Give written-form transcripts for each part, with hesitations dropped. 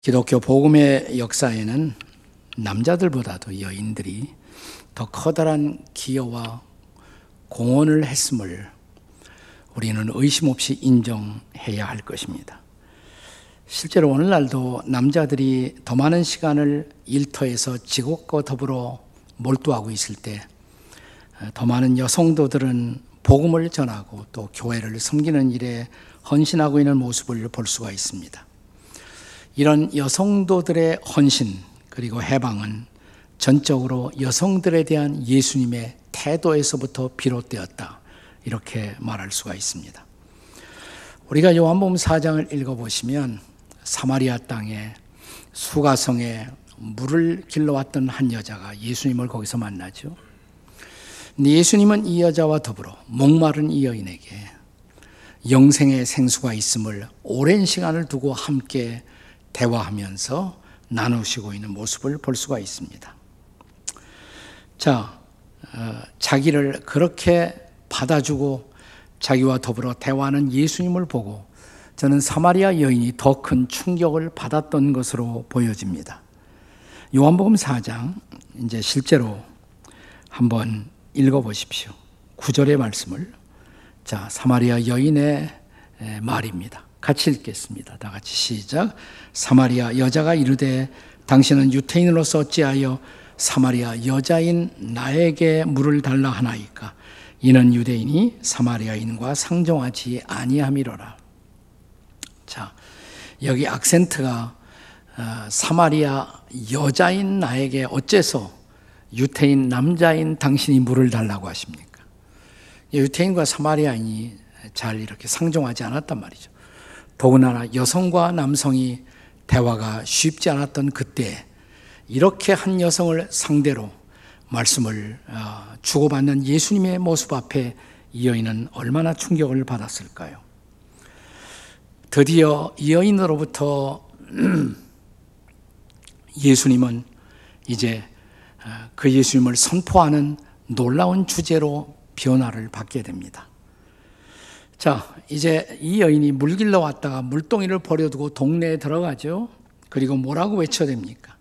기독교 복음의 역사에는 남자들보다도 여인들이 더 커다란 기여와 공헌을 했음을 우리는 의심 없이 인정해야 할 것입니다. 실제로 오늘날도 남자들이 더 많은 시간을 일터에서 직업과 더불어 몰두하고 있을 때 더 많은 여성도들은 복음을 전하고 또 교회를 섬기는 일에 헌신하고 있는 모습을 볼 수가 있습니다. 이런 여성도들의 헌신 그리고 해방은 전적으로 여성들에 대한 예수님의 태도에서부터 비롯되었다, 이렇게 말할 수가 있습니다. 우리가 요한복음 4장을 읽어보시면 사마리아 땅에 수가성에 물을 길러왔던 한 여자가 예수님을 거기서 만나죠. 근데 예수님은 이 여자와 더불어 목마른 이 여인에게 영생의 생수가 있음을 오랜 시간을 두고 함께 대화하면서 나누시고 있는 모습을 볼 수가 있습니다. 자기를 그렇게 받아주고 자기와 더불어 대화하는 예수님을 보고 저는 사마리아 여인이 더 큰 충격을 받았던 것으로 보여집니다. 요한복음 4장 이제 실제로 한번 읽어보십시오. 9절의 말씀을. 사마리아 여인의 말입니다. 같이 읽겠습니다. 다 같이 시작. 사마리아 여자가 이르되 당신은 유태인으로서 어찌하여 사마리아 여자인 나에게 물을 달라 하나이까? 이는 유대인이 사마리아인과 상종하지 아니함이로라. 여기 악센트가 사마리아 여자인 나에게 어째서 유태인 남자인 당신이 물을 달라고 하십니까? 유태인과 사마리아인이 잘 이렇게 상종하지 않았단 말이죠. 더군다나 여성과 남성이 대화가 쉽지 않았던 그때 이렇게 한 여성을 상대로 말씀을 주고받는 예수님의 모습 앞에 이 여인은 얼마나 충격을 받았을까요? 드디어 이 여인으로부터 예수님은 이제 그 예수님을 선포하는 놀라운 주제로 변화를 받게 됩니다. 이제 이 여인이 물 길러 왔다가 물동이를 버려두고 동네에 들어가죠. 그리고 뭐라고 외쳐댑니까?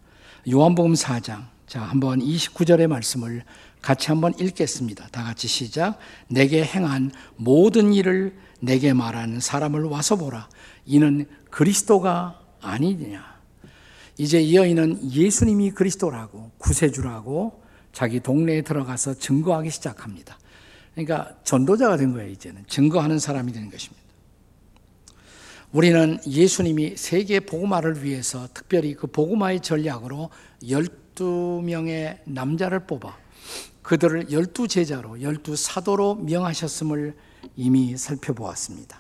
요한복음 4장. 한번 29절의 말씀을 같이 한번 읽겠습니다. 다 같이 시작. 내게 행한 모든 일을 내게 말하는 사람을 와서 보라. 이는 그리스도가 아니냐. 이제 이 여인은 예수님이 그리스도라고 구세주라고 자기 동네에 들어가서 증거하기 시작합니다. 그러니까 전도자가 된 거예요. 이제는 증거하는 사람이 되는 것입니다. 우리는 예수님이 세계 복음화를 위해서 특별히 그 복음화의 전략으로 12명의 남자를 뽑아 그들을 12제자로 12사도로 명하셨음을 이미 살펴보았습니다.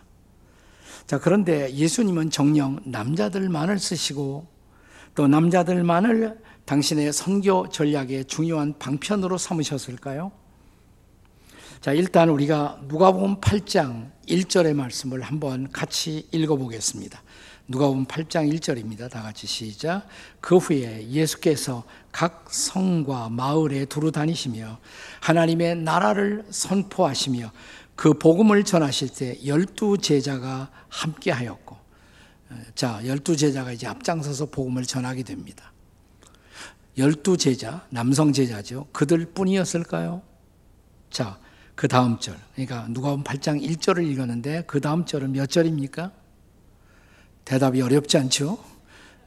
그런데 예수님은 정녕 남자들만을 쓰시고 또 남자들만을 당신의 선교 전략의 중요한 방편으로 삼으셨을까요? 일단 우리가 누가복음 8장 1절의 말씀을 한번 같이 읽어보겠습니다. 누가복음 8장 1절입니다. 다 같이 시작. 그 후에 예수께서 각 성과 마을에 두루 다니시며 하나님의 나라를 선포하시며 그 복음을 전하실 때 12제자가 함께 하였고, 12제자가 이제 앞장서서 복음을 전하게 됩니다. 12제자, 남성 제자죠. 그들 뿐이었을까요? 그 다음 절, 그러니까 누가복음 8장 1절을 읽었는데 그 다음 절은 몇 절입니까? 대답이 어렵지 않죠?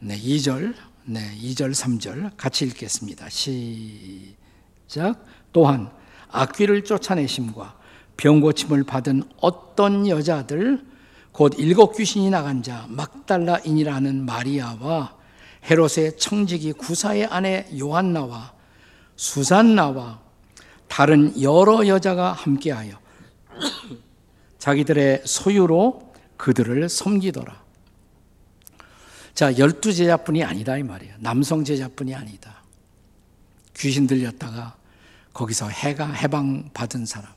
2절, 2절, 3절 같이 읽겠습니다. 시작. 또한 악귀를 쫓아내심과 병고침을 받은 어떤 여자들 곧 7 귀신이 나간 자 막달라인이라는 마리아와 헤롯의 청지기 구사의 아내 요한나와 수산나와 다른 여러 여자가 함께하여 자기들의 소유로 그들을 섬기더라. 12제자뿐이 아니다 이 말이에요. 남성 제자뿐이 아니다. 귀신 들렸다가 거기서 해방받은 사람,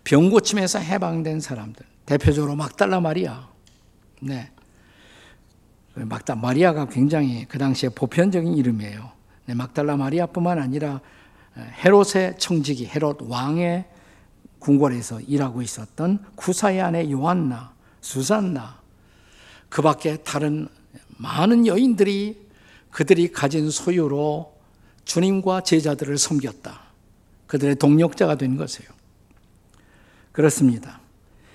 병고침에서 해방된 사람들, 대표적으로 막달라 마리아. 마리아가 굉장히 그 당시에 보편적인 이름이에요. 막달라 마리아뿐만 아니라 헤롯의 청지기, 헤롯 왕의 궁궐에서 일하고 있었던 구사의 아내 요한나, 수산나, 그 밖에 다른 많은 여인들이 그들이 가진 소유로 주님과 제자들을 섬겼다. 그들의 동력자가 된 것이에요. 그렇습니다.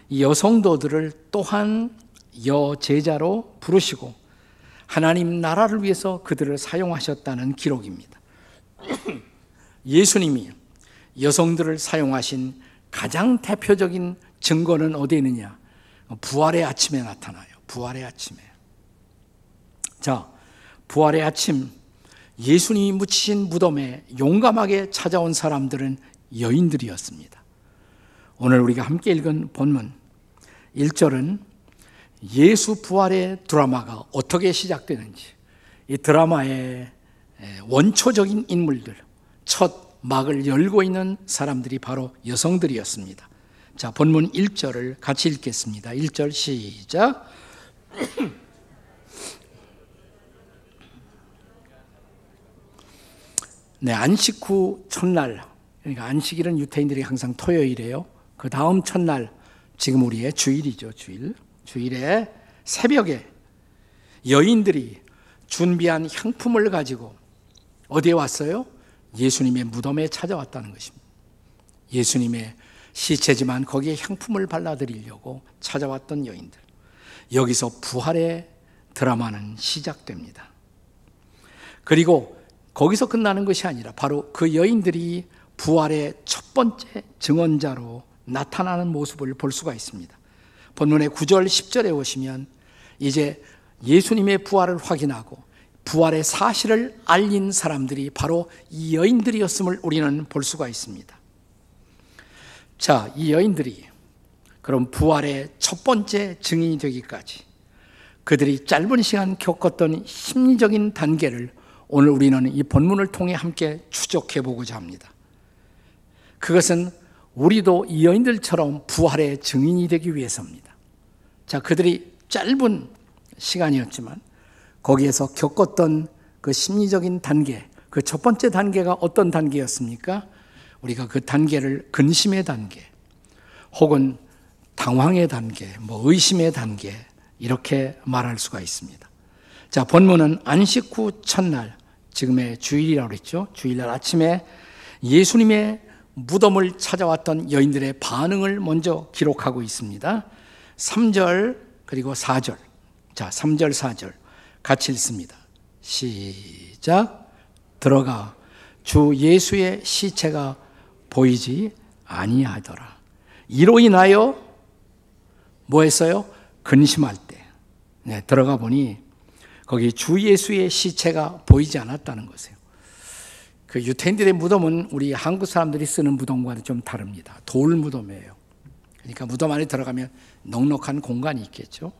이 여성도들을 또한 여제자로 부르시고 하나님 나라를 위해서 그들을 사용하셨다는 기록입니다. 예수님이 여성들을 사용하신 가장 대표적인 증거는 어디에 있느냐? 부활의 아침에 나타나요. 부활의 아침에. 자, 부활의 아침, 예수님이 묻히신 무덤에 용감하게 찾아온 사람들은 여인들이었습니다. 오늘 우리가 함께 읽은 본문 1절은 예수 부활의 드라마가 어떻게 시작되는지, 이 드라마의 원초적인 인물들, 첫 막을 열고 있는 사람들이 바로 여성들이었습니다. 자, 본문 1절을 같이 읽겠습니다. 1절 시작. 네, 안식 후 첫날, 그러니까 안식일은 유대인들이 항상 토요일이에요. 그 다음 첫날, 지금 우리의 주일이죠. 주일에 새벽에 여인들이 준비한 향품을 가지고 어디에 왔어요? 예수님의 무덤에 찾아왔다는 것입니다. 예수님의 시체지만 거기에 향품을 발라드리려고 찾아왔던 여인들. 여기서 부활의 드라마는 시작됩니다. 그리고 거기서 끝나는 것이 아니라 바로 그 여인들이 부활의 첫 번째 증언자로 나타나는 모습을 볼 수가 있습니다. 본문의 9절 10절에 오시면 이제 예수님의 부활을 확인하고 부활의 사실을 알린 사람들이 바로 이 여인들이었음을 우리는 볼 수가 있습니다. 자, 이 여인들이 그럼 부활의 첫 번째 증인이 되기까지 그들이 짧은 시간 겪었던 심리적인 단계를 오늘 우리는 이 본문을 통해 함께 추적해 보고자 합니다. 그것은 우리도 이 여인들처럼 부활의 증인이 되기 위해서입니다. 자, 그들이 짧은 시간이었지만 거기에서 겪었던 그 심리적인 단계, 그 첫 번째 단계가 어떤 단계였습니까? 우리가 그 단계를 근심의 단계, 혹은 당황의 단계, 의심의 단계, 이렇게 말할 수가 있습니다. 자, 본문은 안식 후 첫날, 지금의 주일이라고 그랬죠. 주일날 아침에 예수님의 무덤을 찾아왔던 여인들의 반응을 먼저 기록하고 있습니다. 3절 그리고 4절. 자, 3절 4절 같이 읽습니다. 시작. 들어가 주 예수의 시체가 보이지 아니하더라. 이로 인하여 뭐 했어요? 근심할 때. 네, 들어가 보니 거기 주 예수의 시체가 보이지 않았다는 것이에요. 그 유태인들의 무덤은 우리 한국 사람들이 쓰는 무덤과는 좀 다릅니다. 돌 무덤이에요. 그러니까 무덤 안에 들어가면 넉넉한 공간이 있겠죠.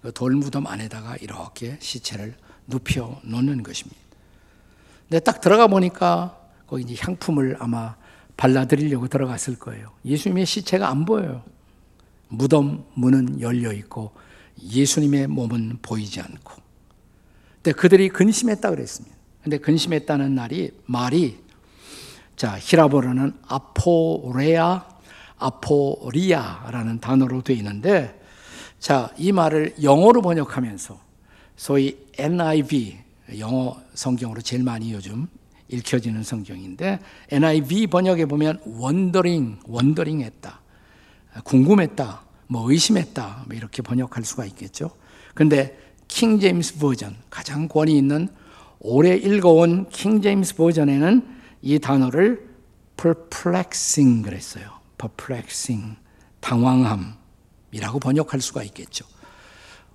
그 돌 무덤 안에다가 이렇게 시체를 눕혀 놓는 것입니다. 근데 딱 들어가 보니까 거기 이제 향품을 아마 발라드리려고 들어갔을 거예요. 예수님의 시체가 안 보여요. 무덤 문은 열려 있고 예수님의 몸은 보이지 않고. 근데 그들이 근심했다 그랬습니다. 근데 근심했다는 말이 자, 히라보로는 아포리아라는 단어로 되어 있는데, 자, 이 말을 영어로 번역하면서 소위 NIV, 영어 성경으로 제일 많이 요즘 읽혀지는 성경인데, NIV 번역에 보면 wondering 했다, 궁금했다, 의심했다, 이렇게 번역할 수가 있겠죠. 근데 킹 제임스 버전, 가장 권위 있는 오래 읽어온 킹 제임스 버전에는 이 단어를 perplexing 그랬어요. perplexing, 당황함이라고 번역할 수가 있겠죠.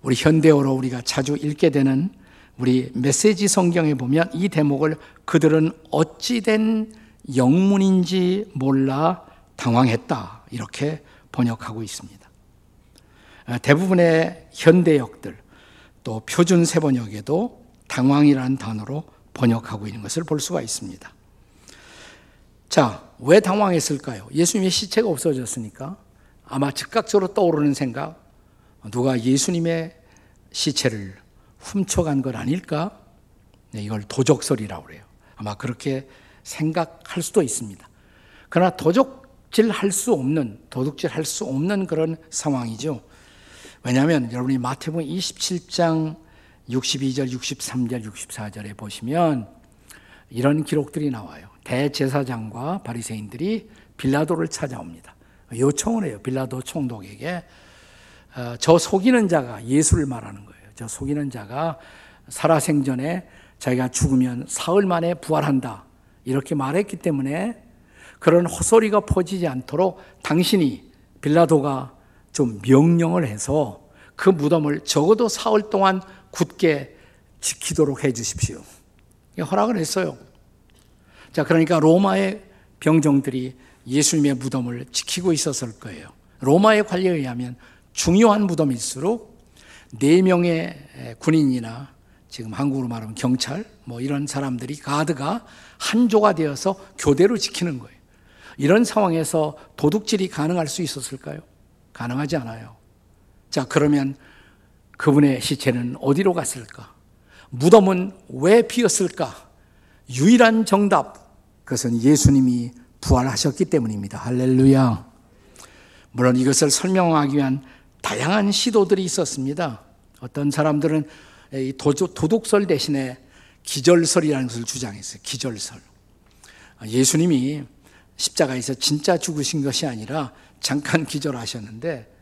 우리 현대어로 우리가 자주 읽게 되는 우리 메시지 성경에 보면 이 대목을 그들은 어찌된 영문인지 몰라 당황했다, 이렇게 번역하고 있습니다. 대부분의 현대역들, 또 표준 세번역에도 당황이라는 단어로 번역하고 있는 것을 볼 수가 있습니다. 자, 왜 당황했을까요? 예수님의 시체가 없어졌으니까 아마 즉각적으로 떠오르는 생각, 누가 예수님의 시체를 훔쳐간 것 아닐까? 네, 이걸 도적설이라고 그래요. 아마 그렇게 생각할 수도 있습니다. 그러나 도둑질할 수 없는 그런 상황이죠. 왜냐하면 여러분이 마태복음 27장 62절, 63절, 64절에 보시면 이런 기록들이 나와요. 대제사장과 바리새인들이 빌라도를 찾아옵니다. 요청을 해요. 빌라도 총독에게 저 속이는 자가, 예수를 말하는 거예요. 저 속이는 자가 살아생전에 자기가 죽으면 사흘 만에 부활한다 이렇게 말했기 때문에 그런 헛소리가 퍼지지 않도록 당신이, 빌라도가 좀 명령을 해서 그 무덤을 적어도 사흘 동안 굳게 지키도록 해 주십시오. 허락을 했어요. 자, 그러니까 로마의 병정들이 예수님의 무덤을 지키고 있었을 거예요. 로마의 관리에 의하면 중요한 무덤일수록 4명의 군인이나 지금 한국으로 말하면 경찰 뭐 이런 사람들이, 가드가 한조가 되어서 교대로 지키는 거예요. 이런 상황에서 도둑질이 가능할 수 있었을까요? 가능하지 않아요. 자, 그러면 그분의 시체는 어디로 갔을까? 무덤은 왜 비었을까? 유일한 정답, 그것은 예수님이 부활하셨기 때문입니다. 할렐루야. 물론 이것을 설명하기 위한 다양한 시도들이 있었습니다. 어떤 사람들은 도둑설 대신에 기절설이라는 것을 주장했어요. 기절설. 예수님이 십자가에서 진짜 죽으신 것이 아니라 잠깐 기절하셨는데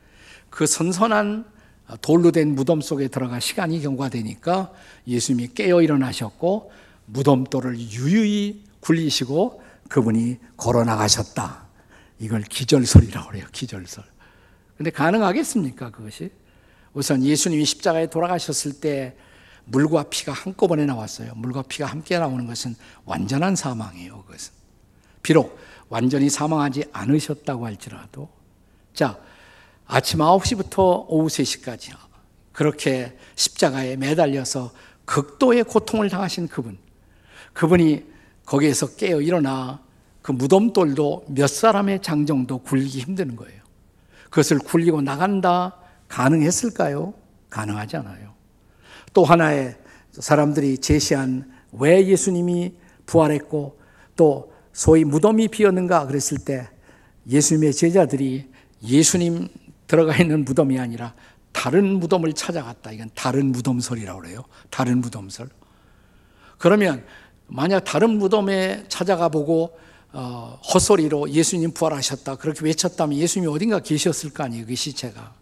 그 선선한 돌로 된 무덤 속에 들어가 시간이 경과되니까 예수님이 깨어 일어나셨고 무덤돌을 유유히 굴리시고 그분이 걸어 나가셨다. 이걸 기절설이라고 해요. 기절설. 근데 가능하겠습니까, 그것이? 우선 예수님이 십자가에 돌아가셨을 때 물과 피가 한꺼번에 나왔어요. 물과 피가 함께 나오는 것은 완전한 사망이에요. 그것은. 비록 완전히 사망하지 않으셨다고 할지라도. 자, 아침 9시부터 오후 3시까지 그렇게 십자가에 매달려서 극도의 고통을 당하신 그분이 거기에서 깨어 일어나 그 무덤돌도 몇 사람의 장 정도 굴리기 힘든 거예요. 그것을 굴리고 나간다 가능했을까요? 가능하지 않아요. 또 하나의 사람들이 제시한 왜 예수님이 부활했고 또 소위 무덤이 비었는가 그랬을 때 예수님의 제자들이 예수님 들어가 있는 무덤이 아니라 다른 무덤을 찾아갔다. 이건 다른 무덤설이라고 그래요. 다른 무덤설. 그러면 만약 다른 무덤에 찾아가 보고 헛소리로 예수님 부활하셨다 그렇게 외쳤다면 예수님이 어딘가 계셨을 거 아니에요. 그 시체가.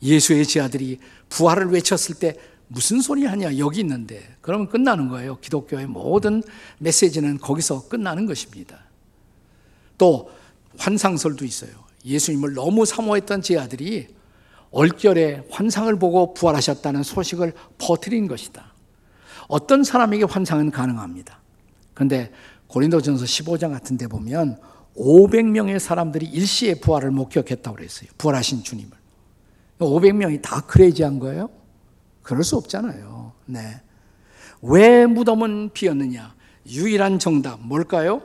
예수의 제자들이 부활을 외쳤을 때 무슨 소리 하냐, 여기 있는데. 그러면 끝나는 거예요. 기독교의 모든 메시지는 거기서 끝나는 것입니다. 또 환상설도 있어요. 예수님을 너무 사모했던 제자들이 얼결에 환상을 보고 부활하셨다는 소식을 퍼뜨린 것이다. 어떤 사람에게 환상은 가능합니다. 그런데 고린도전서 15장 같은 데 보면 500명의 사람들이 일시에 부활을 목격했다고 그랬어요. 부활하신 주님을. 500명이 다 크레이지한 거예요? 그럴 수 없잖아요. 네. 왜 무덤은 비었느냐? 유일한 정답 뭘까요?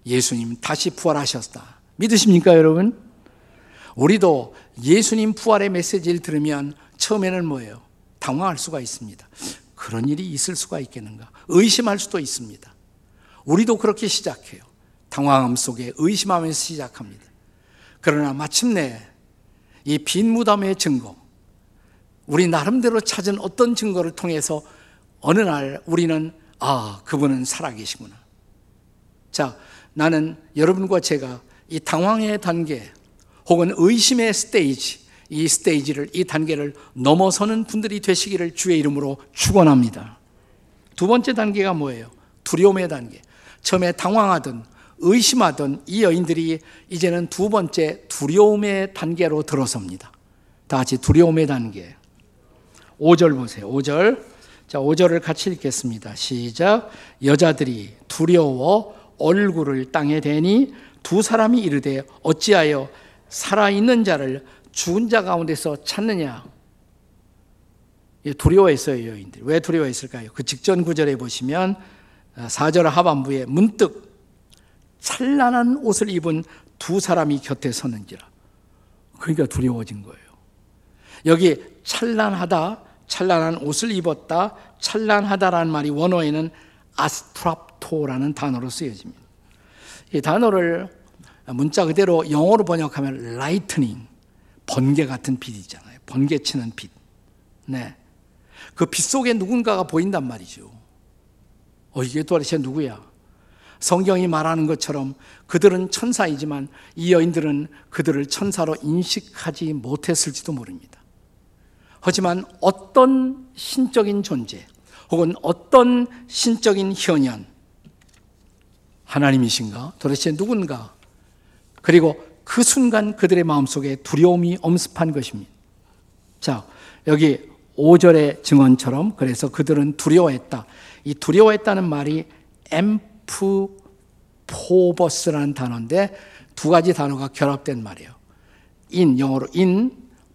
예수님 다시 부활하셨다. 믿으십니까, 여러분? 우리도 예수님 부활의 메시지를 들으면 처음에는 뭐예요? 당황할 수가 있습니다. 그런 일이 있을 수가 있겠는가? 의심할 수도 있습니다. 우리도 그렇게 시작해요. 당황함 속에 의심하면서 시작합니다. 그러나 마침내 이 빈 무덤의 증거, 우리 나름대로 찾은 어떤 증거를 통해서 어느 날 우리는 그분은 살아계시구나. 자, 나는 여러분과 제가 이 당황의 단계 혹은 의심의 스테이지, 이 단계를 넘어서는 분들이 되시기를 주의 이름으로 축원합니다. 두 번째 단계가 뭐예요? 두려움의 단계. 처음에 당황하던 의심하던 이 여인들이 이제는 두 번째 두려움의 단계로 들어섭니다. 다 같이 두려움의 단계. 5절 보세요. 5절. 자, 5절을 같이 읽겠습니다. 시작. 여자들이 두려워 얼굴을 땅에 대니 두 사람이 이르되 어찌하여 살아있는 자를 죽은 자 가운데서 찾느냐. 두려워했어요, 여인들. 왜 두려워했을까요? 그 직전 구절에 보시면 4절 하반부에 문득 찬란한 옷을 입은 두 사람이 곁에 서는지라. 그러니까 두려워진 거예요. 여기 찬란하다, 찬란한 옷을 입었다, 찬란하다라는 말이 원어에는 아스트랍토라는 단어로 쓰여집니다. 이 단어를 문자 그대로 영어로 번역하면 라이트닝, 번개 같은 빛이잖아요. 번개치는 빛. 네. 그 빛 속에 누군가가 보인단 말이죠. 이게 도대체 누구야? 성경이 말하는 것처럼 그들은 천사이지만 이 여인들은 그들을 천사로 인식하지 못했을지도 모릅니다. 하지만 어떤 신적인 존재 혹은 어떤 신적인 현현, 하나님이신가? 도대체 누군가? 그리고 그 순간 그들의 마음속에 두려움이 엄습한 것입니다. 자, 여기 5절의 증언처럼 그래서 그들은 두려워했다. 이 두려워했다는 말이 엠프포버스라는 단어인데 두 가지 단어가 결합된 말이에요. 영어로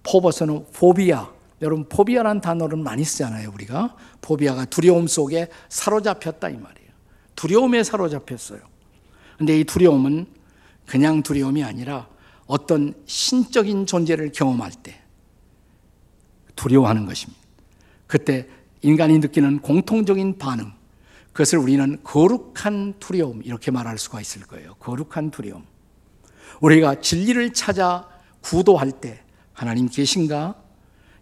포버스는 포비아. 여러분 포비아라는 단어를 많이 쓰잖아요. 우리가 포비아가 두려움 속에 사로잡혔다 이 말이에요. 두려움에 사로잡혔어요. 그런데 이 두려움은 그냥 두려움이 아니라 어떤 신적인 존재를 경험할 때 두려워하는 것입니다. 그때 인간이 느끼는 공통적인 반응, 그것을 우리는 거룩한 두려움 이렇게 말할 수가 있을 거예요. 거룩한 두려움. 우리가 진리를 찾아 구도할 때 하나님 계신가?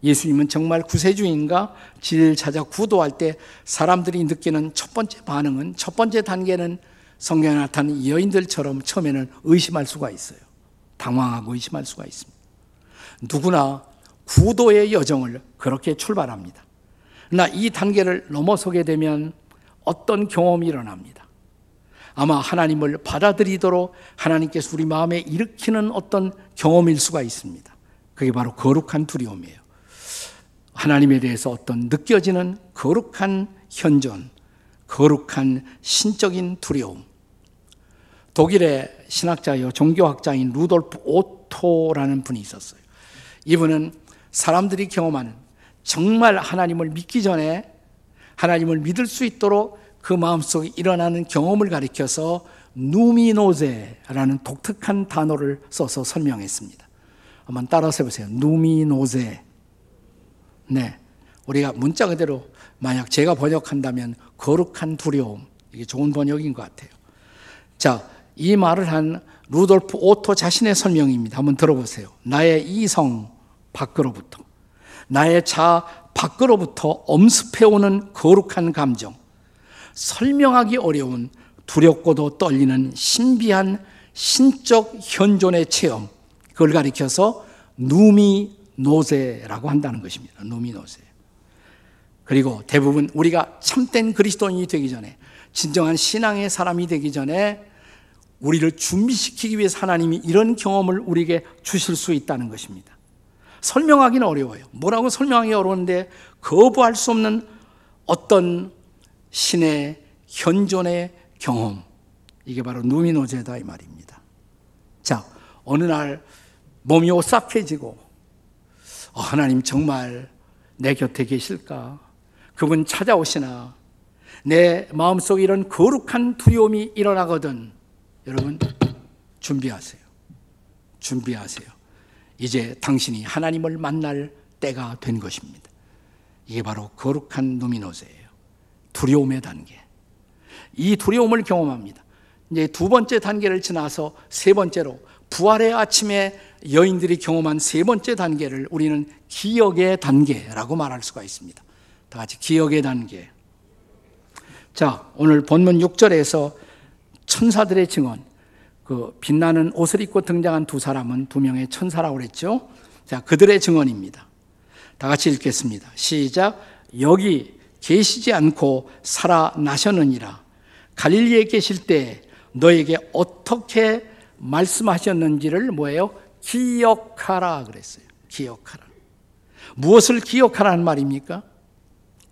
예수님은 정말 구세주인가? 진리를 찾아 구도할 때 사람들이 느끼는 첫 번째 반응은, 첫 번째 단계는 성경에 나타난 이 여인들처럼 처음에는 의심할 수가 있어요. 당황하고 의심할 수가 있습니다. 누구나 구도의 여정을 그렇게 출발합니다. 그러나 이 단계를 넘어서게 되면 어떤 경험이 일어납니다. 아마 하나님을 받아들이도록 하나님께서 우리 마음에 일으키는 어떤 경험일 수가 있습니다. 그게 바로 거룩한 두려움이에요. 하나님에 대해서 어떤 느껴지는 거룩한 현존, 거룩한 신적인 두려움. 독일의 신학자요 종교학자인 루돌프 오토라는 분이 있었어요. 이분은 사람들이 경험하는 정말 하나님을 믿기 전에 하나님을 믿을 수 있도록 그 마음속에 일어나는 경험을 가리켜서 누미노제라는 독특한 단어를 써서 설명했습니다. 한번 따라서 해보세요. 누미노제. 네, 우리가 문자 그대로 만약 제가 번역한다면 거룩한 두려움, 이게 좋은 번역인 것 같아요. 자, 이 말을 한 루돌프 오토 자신의 설명입니다. 한번 들어보세요. 나의 이성 밖으로부터, 나의 자 밖으로부터 엄습해오는 거룩한 감정, 설명하기 어려운 두렵고도 떨리는 신비한 신적 현존의 체험, 그걸 가리켜서 누미노제라고 한다는 것입니다. 누미노제. 그리고 대부분 우리가 참된 그리스도인이 되기 전에, 진정한 신앙의 사람이 되기 전에 우리를 준비시키기 위해서 하나님이 이런 경험을 우리에게 주실 수 있다는 것입니다. 설명하기는 어려워요. 뭐라고 설명하기 어려운데 거부할 수 없는 어떤 신의 현존의 경험, 이게 바로 누미노제다 이 말입니다. 자, 어느 날 몸이 오싹해지고 하나님 정말 내 곁에 계실까? 그분 찾아오시나? 내 마음속에 이런 거룩한 두려움이 일어나거든. 여러분 준비하세요. 준비하세요. 이제 당신이 하나님을 만날 때가 된 것입니다. 이게 바로 거룩한 누미노제예요. 두려움의 단계. 이 두려움을 경험합니다. 이제 두 번째 단계를 지나서 세 번째로 부활의 아침에 여인들이 경험한 세 번째 단계를 우리는 기억의 단계라고 말할 수가 있습니다. 다 같이 기억의 단계. 자, 오늘 본문 6절에서 천사들의 증언, 그 빛나는 옷을 입고 등장한 두 사람은 두 명의 천사라고 그랬죠. 자, 그들의 증언입니다. 다 같이 읽겠습니다. 시작. 여기 계시지 않고 살아나셨느니라. 갈릴리에 계실 때 너에게 어떻게 말씀하셨는지를 뭐예요? 기억하라 그랬어요. 기억하라. 무엇을 기억하라는 말입니까?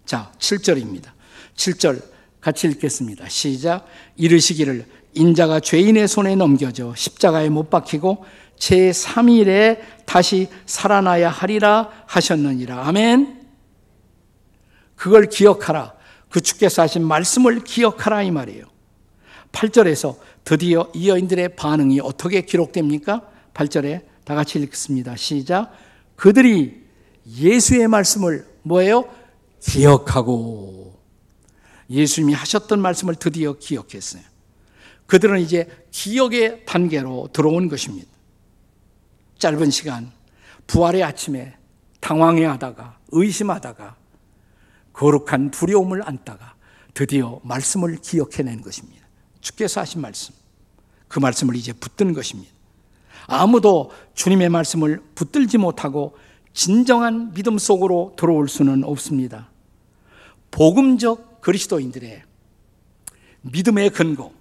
자, 7절입니다. 7절 같이 읽겠습니다. 시작. 이르시기를 인자가 죄인의 손에 넘겨져 십자가에 못 박히고 제3일에 다시 살아나야 하리라 하셨느니라. 아멘. 그걸 기억하라. 그 주께서 하신 말씀을 기억하라 이 말이에요. 8절에서 드디어 이 여인들의 반응이 어떻게 기록됩니까? 8절에 다 같이 읽습니다. 시작. 그들이 예수의 말씀을 뭐예요? 기억하고, 예수님이 하셨던 말씀을 드디어 기억했어요. 그들은 이제 기억의 단계로 들어온 것입니다. 짧은 시간, 부활의 아침에 당황해하다가 의심하다가 거룩한 두려움을 안다가 드디어 말씀을 기억해낸 것입니다. 주께서 하신 말씀, 그 말씀을 이제 붙든 것입니다. 아무도 주님의 말씀을 붙들지 못하고 진정한 믿음 속으로 들어올 수는 없습니다. 복음적 그리스도인들의 믿음의 근거,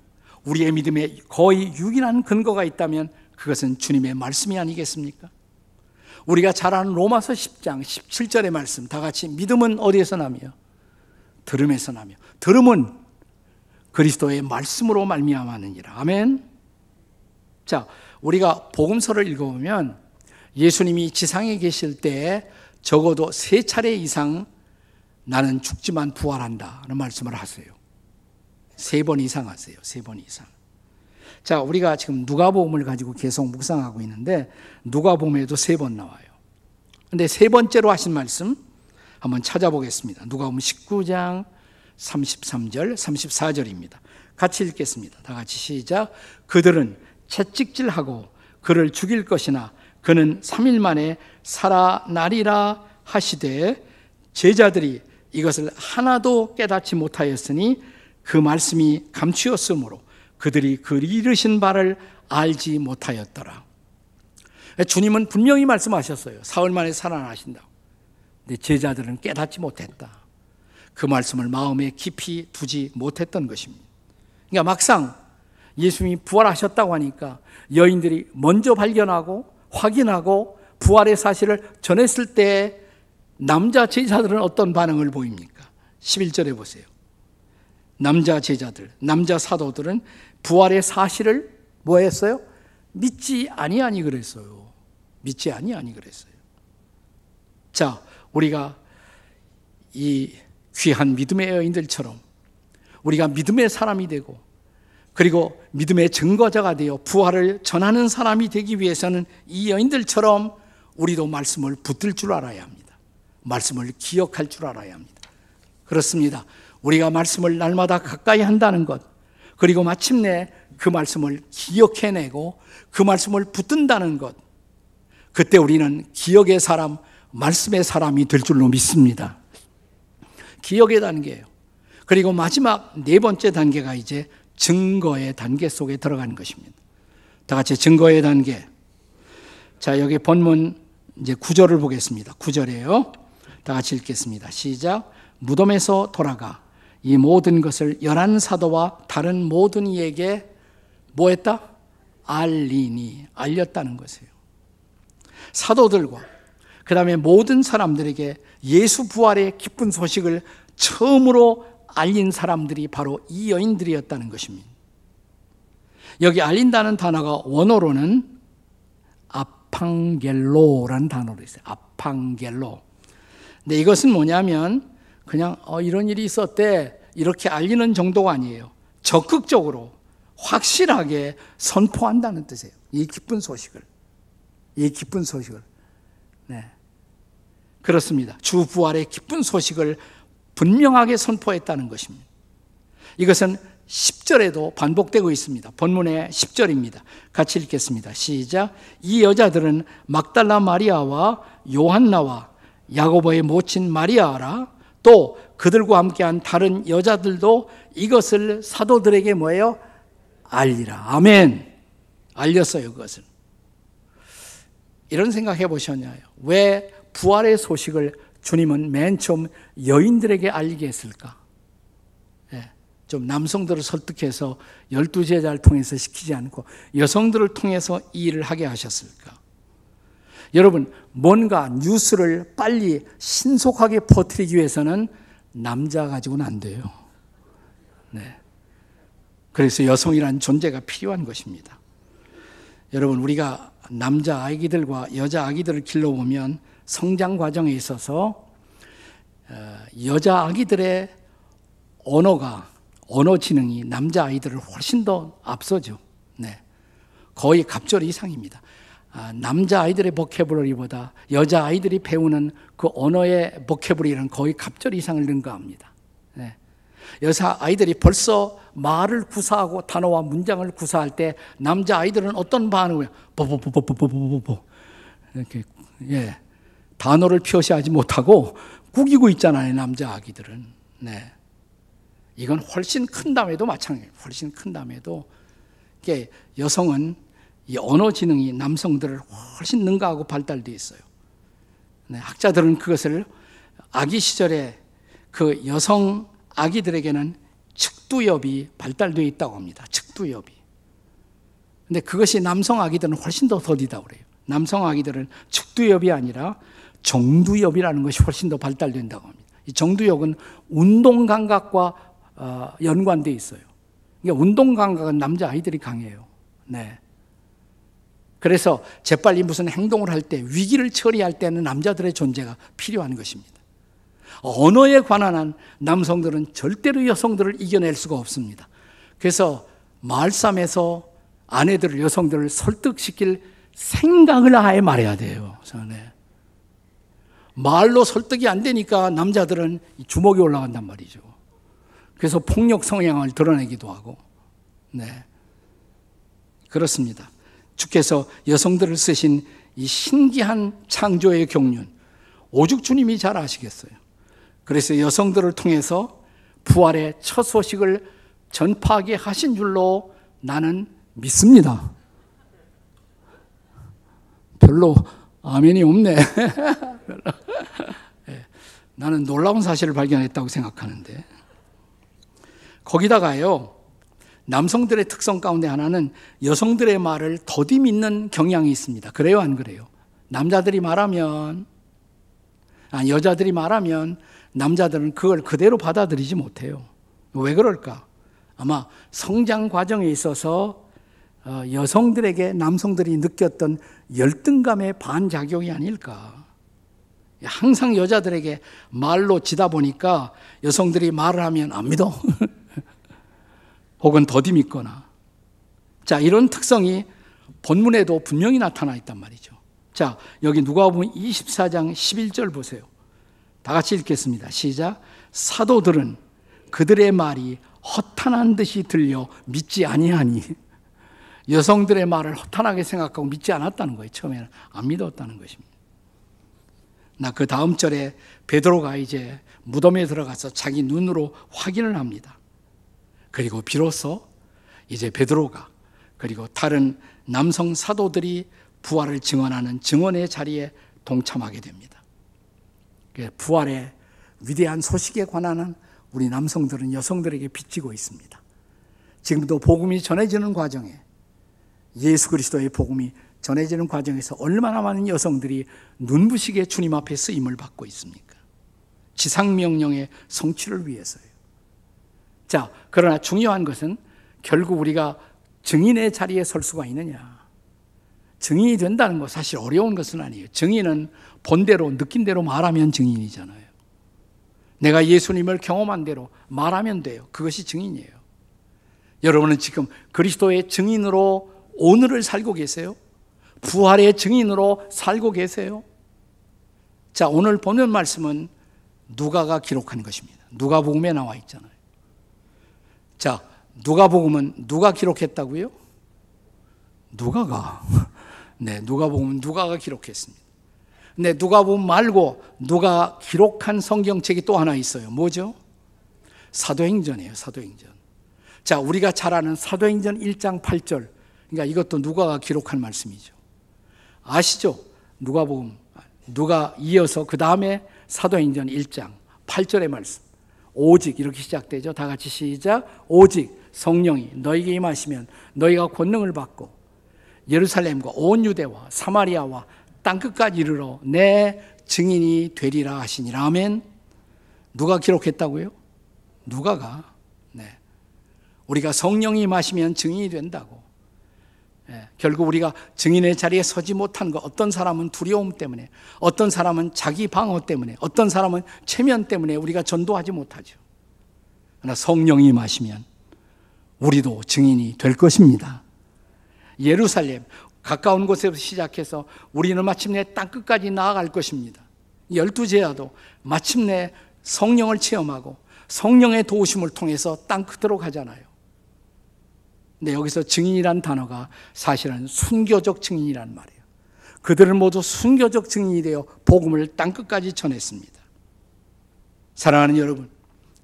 우리의 믿음에 거의 유일한 근거가 있다면 그것은 주님의 말씀이 아니겠습니까? 우리가 잘 아는 로마서 10장 17절의 말씀, 다 같이 믿음은 어디에서 나며? 들음에서 나며, 들음은 그리스도의 말씀으로 말미암았느니라. 아멘. 자, 우리가 복음서를 읽어보면 예수님이 지상에 계실 때 적어도 3차례 이상 나는 죽지만 부활한다 는 말씀을 하세요. 3번 이상 하세요. 3번 이상. 자, 우리가 지금 누가복음을 가지고 계속 묵상하고 있는데 누가복음에도 3번 나와요. 근데 3번째로 하신 말씀 한번 찾아보겠습니다. 누가복음 19장 33절, 34절입니다. 같이 읽겠습니다. 다 같이 시작. 그들은 채찍질하고 그를 죽일 것이나 그는 3일 만에 살아나리라 하시되 제자들이 이것을 하나도 깨닫지 못하였으니 그 말씀이 감추었으므로 그들이 그 이르신 바를 알지 못하였더라. 주님은 분명히 말씀하셨어요. 사흘 만에 살아나신다고. 근데 제자들은 깨닫지 못했다. 그 말씀을 마음에 깊이 두지 못했던 것입니다. 그러니까 막상 예수님이 부활하셨다고 하니까 여인들이 먼저 발견하고 확인하고 부활의 사실을 전했을 때 남자 제자들은 어떤 반응을 보입니까? 11절에 보세요. 남자 제자들, 남자 사도들은 부활의 사실을 뭐 했어요? 믿지 아니하니 그랬어요. 믿지 아니하니 그랬어요. 자, 우리가 이 귀한 믿음의 여인들처럼 우리가 믿음의 사람이 되고 그리고 믿음의 증거자가 되어 부활을 전하는 사람이 되기 위해서는 이 여인들처럼 우리도 말씀을 붙들 줄 알아야 합니다. 말씀을 기억할 줄 알아야 합니다. 그렇습니다. 우리가 말씀을 날마다 가까이 한다는 것, 그리고 마침내 그 말씀을 기억해내고 그 말씀을 붙든다는 것, 그때 우리는 기억의 사람, 말씀의 사람이 될 줄로 믿습니다. 기억의 단계예요. 그리고 마지막 4번째 단계가 이제 증거의 단계 속에 들어가는 것입니다. 다 같이 증거의 단계. 자, 여기 본문 이제 9절을 보겠습니다. 9절이에요. 다 같이 읽겠습니다. 시작. 무덤에서 돌아가 이 모든 것을 11사도와 다른 모든 이에게 뭐 했다? 알리니, 알렸다는 것이에요. 사도들과 그 다음에 모든 사람들에게 예수 부활의 기쁜 소식을 처음으로 알린 사람들이 바로 이 여인들이었다는 것입니다. 여기 알린다는 단어가 원어로는 아팡겔로라는 단어로 있어요. 아팡겔로. 근데 이것은 뭐냐면 그냥 이런 일이 있었대 이렇게 알리는 정도가 아니에요. 적극적으로 확실하게 선포한다는 뜻이에요. 이 기쁜 소식을. 이 기쁜 소식을. 네. 그렇습니다. 주 부활의 기쁜 소식을 분명하게 선포했다는 것입니다. 이것은 10절에도 반복되고 있습니다. 본문의 10절입니다. 같이 읽겠습니다. 시작. 이 여자들은 막달라 마리아와 요한나와 야고보의 모친 마리아라 또 그들과 함께한 다른 여자들도 이것을 사도들에게 뭐예요? 알리라. 아멘. 알렸어요, 그것을. 이런 생각 해보셨나요? 왜 부활의 소식을 주님은 맨 처음 여인들에게 알리게 했을까? 좀 남성들을 설득해서 12제자를 통해서 시키지 않고 여성들을 통해서 이 일을 하게 하셨을까? 여러분, 뭔가 뉴스를 빨리 신속하게 퍼뜨리기 위해서는 남자 가지고는 안 돼요. 네. 그래서 여성이라는 존재가 필요한 것입니다. 여러분, 우리가 남자 아기들과 여자 아기들을 길러보면 성장 과정에 있어서 여자 아기들의 언어 지능이 남자 아이들을 훨씬 더 앞서죠. 네. 거의 갑절 이상입니다. 남자 아이들의 보캐블러리보다 여자 아이들이 배우는 그 언어의 보캐블러리는 거의 갑절 이상을 능가합니다. 네. 여자 아이들이 벌써 말을 구사하고 단어와 문장을 구사할 때 남자 아이들은 어떤 반응을 보보보보보보보보 이렇게 단어를 표시하지 못하고 구기고 있잖아요, 남자 아기들은. 네. 이건 훨씬 큰 다음에도 마찬가지예요. 훨씬 큰 다음에도 이게 여성은 이 언어 지능이 남성들을 훨씬 능가하고 발달되어 있어요. 네, 학자들은 그것을 아기 시절에 그 여성 아기들에게는 측두엽이 발달되어 있다고 합니다. 측두엽이. 근데 그것이 남성 아기들은 훨씬 더 더디다고 그래요. 남성 아기들은 측두엽이 아니라 정두엽이라는 것이 훨씬 더 발달된다고 합니다. 이 정두엽은 운동 감각과 연관되어 있어요. 그러니까 운동 감각은 남자 아이들이 강해요. 네. 그래서 재빨리 무슨 행동을 할 때, 위기를 처리할 때는 남자들의 존재가 필요한 것입니다. 언어에 관한 한 남성들은 절대로 여성들을 이겨낼 수가 없습니다. 그래서 말싸움에서 아내들을, 여성들을 설득시킬 생각을 아예 말해야 돼요. 네. 말로 설득이 안 되니까 남자들은 주먹이 올라간단 말이죠. 그래서 폭력 성향을 드러내기도 하고. 네. 그렇습니다. 주께서 여성들을 쓰신 이 신기한 창조의 경륜, 오직 주님이 잘 아시겠어요. 그래서 여성들을 통해서 부활의 첫 소식을 전파하게 하신 줄로 나는 믿습니다. 별로 아멘이 없네. 나는 놀라운 사실을 발견했다고 생각하는데, 거기다가요, 남성들의 특성 가운데 하나는 여성들의 말을 더디 믿는 경향이 있습니다. 그래요, 안 그래요? 남자들이 말하면, 여자들이 말하면 남자들은 그걸 그대로 받아들이지 못해요. 왜 그럴까? 아마 성장 과정에 있어서 여성들에게 남성들이 느꼈던 열등감의 반작용이 아닐까. 항상 여자들에게 말로 지다 보니까 여성들이 말을 하면 안 믿어. 혹은 더디 믿거나. 자, 이런 특성이 본문에도 분명히 나타나 있단 말이죠. 자, 여기 누가복음 24장 11절 보세요. 다 같이 읽겠습니다. 시작. 사도들은 그들의 말이 허탄한 듯이 들려 믿지 아니하니. 여성들의 말을 허탄하게 생각하고 믿지 않았다는 거예요. 처음에는 안 믿었다는 것입니다. 나 그 다음 절에 베드로가 이제 무덤에 들어가서 자기 눈으로 확인을 합니다. 그리고 비로소 이제 베드로가 그리고 다른 남성 사도들이 부활을 증언하는 증언의 자리에 동참하게 됩니다. 부활의 위대한 소식에 관한 우리 남성들은 여성들에게 빚지고 있습니다. 지금도 복음이 전해지는 과정에, 예수 그리스도의 복음이 전해지는 과정에서 얼마나 많은 여성들이 눈부시게 주님 앞에 쓰임을 받고 있습니까? 지상명령의 성취를 위해서요. 자, 그러나 중요한 것은 결국 우리가 증인의 자리에 설 수가 있느냐. 증인이 된다는 거 사실 어려운 것은 아니에요. 증인은 본대로 느낀 대로 말하면 증인이잖아요. 내가 예수님을 경험한 대로 말하면 돼요. 그것이 증인이에요. 여러분은 지금 그리스도의 증인으로 오늘을 살고 계세요? 부활의 증인으로 살고 계세요? 자, 오늘 보는 말씀은 누가가 기록한 것입니다. 누가복음에 나와 있잖아요. 자, 누가복음은 누가 기록했다고요? 누가가. 네, 누가복음은 누가가 기록했습니다. 근데 누가복음 말고 누가 기록한 성경책이 또 하나 있어요. 뭐죠? 사도행전이에요. 사도행전. 자, 우리가 잘 아는 사도행전 1장 8절. 그러니까 이것도 누가가 기록한 말씀이죠. 아시죠? 누가복음. 누가 이어서 그 다음에 사도행전 1장 8절의 말씀. 오직 이렇게 시작되죠. 다 같이 시작. 오직 성령이 너희에게 임하시면 너희가 권능을 받고 예루살렘과 온 유대와 사마리아와 땅끝까지 이르러 내 증인이 되리라 하시니라. 아멘. 누가 기록했다고요? 누가가. 네. 우리가 성령이 임하시면 증인이 된다고. 네. 결국 우리가 증인의 자리에 서지 못한 것, 어떤 사람은 두려움 때문에, 어떤 사람은 자기 방어 때문에, 어떤 사람은 체면 때문에 우리가 전도하지 못하죠. 그러나 성령이 임하시면 우리도 증인이 될 것입니다. 예루살렘 가까운 곳에서 시작해서 우리는 마침내 땅끝까지 나아갈 것입니다. 12제자도 마침내 성령을 체험하고 성령의 도우심을 통해서 땅끝으로 가잖아요. 근데 여기서 증인이란 단어가 사실은 순교적 증인이란 말이에요. 그들은 모두 순교적 증인이 되어 복음을 땅끝까지 전했습니다. 사랑하는 여러분,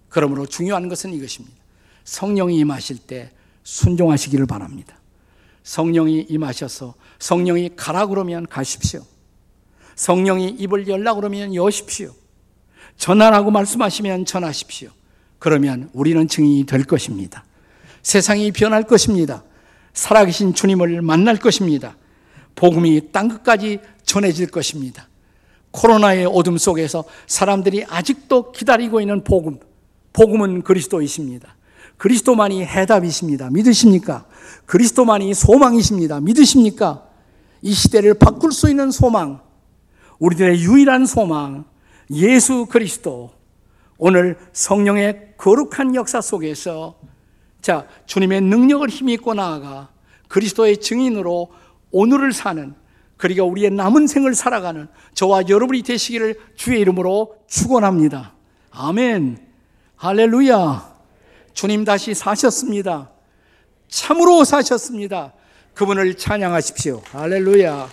그러므로 중요한 것은 이것입니다. 성령이 임하실 때 순종하시기를 바랍니다. 성령이 임하셔서 성령이 가라 그러면 가십시오. 성령이 입을 열라 그러면 여십시오. 전하라고 말씀하시면 전하십시오. 그러면 우리는 증인이 될 것입니다. 세상이 변할 것입니다. 살아계신 주님을 만날 것입니다. 복음이 땅끝까지 전해질 것입니다. 코로나의 어둠 속에서 사람들이 아직도 기다리고 있는 복음은 그리스도이십니다. 그리스도만이 해답이십니다. 믿으십니까? 그리스도만이 소망이십니다. 믿으십니까? 이 시대를 바꿀 수 있는 소망, 우리들의 유일한 소망, 예수 그리스도. 오늘 성령의 거룩한 역사 속에서 주님의 능력을 힘입고 나아가 그리스도의 증인으로 오늘을 사는, 그리고 우리의 남은 생을 살아가는 저와 여러분이 되시기를 주의 이름으로 축원합니다. 아멘. 할렐루야. 주님 다시 사셨습니다. 참으로 사셨습니다. 그분을 찬양하십시오. 할렐루야.